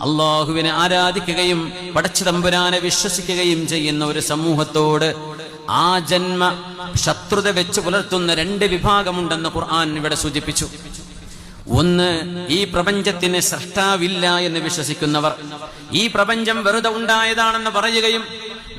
അള്ളാഹുവിനെ ആരാധിക്കുകയും പടച്ചതമ്പുരാനെ വിശ്വസിക്കുകയും ചെയ്യുന്ന ഒരു സമൂഹത്തോട് ആ ജന്മ ശത്രുത വെച്ച് പുലർത്തുന്ന രണ്ട് വിഭാഗമുണ്ടെന്ന് ഖുർആൻ ഇവിടെ സൂചിപ്പിച്ചു. ഒന്ന്, ഈ പ്രപഞ്ചത്തിന് സൃഷ്ടാവില്ല എന്ന് വിശ്വസിക്കുന്നവർ, ഈ പ്രപഞ്ചം വെറുതെ ഉണ്ടായതാണെന്ന് പറയുകയും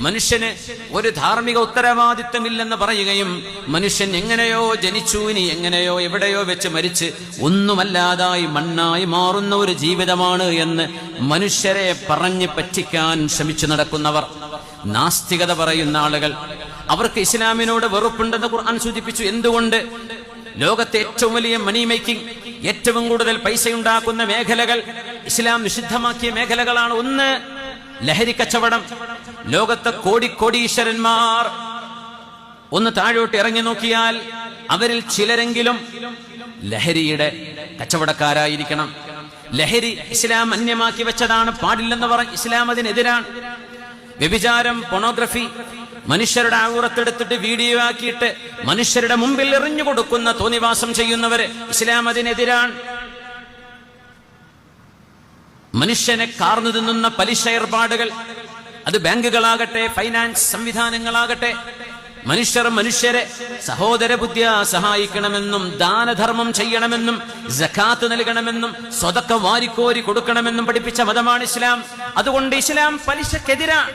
മനുഷ്യന് ഒരു ധാർമ്മിക ഉത്തരവാദിത്വമില്ലെന്ന് പറയുകയും മനുഷ്യൻ എങ്ങനെയോ ജനിച്ചു, ഇനി എങ്ങനെയോ എവിടെയോ വെച്ച് മരിച്ച് ഒന്നുമല്ലാതായി മണ്ണായി മാറുന്ന ഒരു ജീവിതമാണ് എന്ന് മനുഷ്യരെ പറഞ്ഞ് പറ്റിക്കാൻ ശ്രമിച്ചു നടക്കുന്നവർ, നാസ്തികത പറയുന്ന ആളുകൾ, അവർക്ക് ഇസ്ലാമിനോട് വെറുപ്പുണ്ടെന്ന് ഖുർആൻ സൂചിപ്പിച്ചു. എന്തുകൊണ്ട്? ലോകത്തെ ഏറ്റവും വലിയ മണി മേക്കിംഗ്, ഏറ്റവും കൂടുതൽ പൈസ ഉണ്ടാക്കുന്ന മേഖലകൾ ഇസ്ലാം നിഷിദ്ധമാക്കിയ മേഖലകളാണ്. ഒന്ന്, ലഹരി കച്ചവടം. ലോകത്തെ കോടീശ്വരന്മാർ ഒന്ന് താഴോട്ട് ഇറങ്ങി നോക്കിയാൽ അവരിൽ ചിലരെങ്കിലും ലഹരിയുടെ കച്ചവടക്കാരായിരിക്കണം. ലഹരി ഇസ്ലാം അന്യമാക്കി വെച്ചതാണ്, പാടില്ലെന്ന് പറഞ്ഞ് ഇസ്ലാം അതിനെതിരാണ്. വ്യഭിചാരം, പോണോഗ്രഫി, മനുഷ്യരുടെ ഔറത്തെടുത്തിട്ട് വീഡിയോ ആക്കിയിട്ട് മനുഷ്യരുടെ മുമ്പിൽ എറിഞ്ഞു കൊടുക്കുന്ന തോന്നിവാസം ചെയ്യുന്നവര്, ഇസ്ലാം അതിനെതിരാണ്. മനുഷ്യനെ കാർന്നു തിന്നുന്ന പലിശ ഏർപ്പാടുകൾ, അത് ബാങ്കുകളാകട്ടെ ഫൈനാൻസ് സംവിധാനങ്ങളാകട്ടെ, മനുഷ്യരെ സഹോദര ബുദ്ധിയ സഹായിക്കണമെന്നും ദാനധർമ്മം ചെയ്യണമെന്നും സകാത്ത് നൽകണമെന്നും സ്വതക്ക വാരിക്കോരി കൊടുക്കണമെന്നും പഠിപ്പിച്ച മതമാണ് ഇസ്ലാം. അതുകൊണ്ട് ഇസ്ലാം പലിശക്കെതിരാണ്.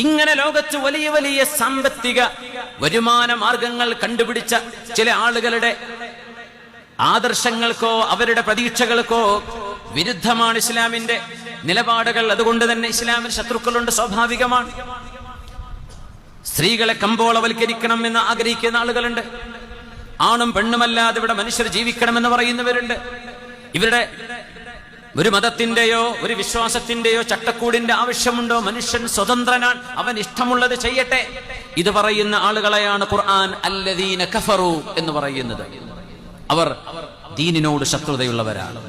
ഇങ്ങനെ ലോകത്ത് വലിയ വലിയ സാമ്പത്തിക വരുമാന മാർഗങ്ങൾ കണ്ടുപിടിച്ച ചില ആളുകളുടെ ആദർശങ്ങൾക്കോ അവരുടെ പ്രതീക്ഷകൾക്കോ വിരുദ്ധമാണ് ഇസ്ലാമിന്റെ നിലപാടുകൾ. അതുകൊണ്ട് തന്നെ ഇസ്ലാമിൽ ശത്രുക്കളുണ്ട്, സ്വാഭാവികമാണ്. സ്ത്രീകളെ കമ്പോളവൽക്കരിക്കണം എന്ന് ആഗ്രഹിക്കുന്ന ആളുകളുണ്ട്. ആണും പെണ്ണുമല്ലാതെ ഇവിടെ മനുഷ്യർ ജീവിക്കണമെന്ന് പറയുന്നവരുണ്ട്. ഇവരുടെ ഒരു മതത്തിന്റെയോ ഒരു വിശ്വാസത്തിന്റെയോ ചട്ടക്കൂടിന്റെ ആവശ്യമുണ്ടോ? മനുഷ്യൻ സ്വതന്ത്രനാണ്, അവൻ ഇഷ്ടമുള്ളത് ചെയ്യട്ടെ. ഇത് പറയുന്ന ആളുകളെയാണ് ഖുർആൻ അല്ലദീന കഫറു എന്ന് പറയുന്നത്. അവർ ദീനിനോട് ശത്രുതയുള്ളവരാണ്.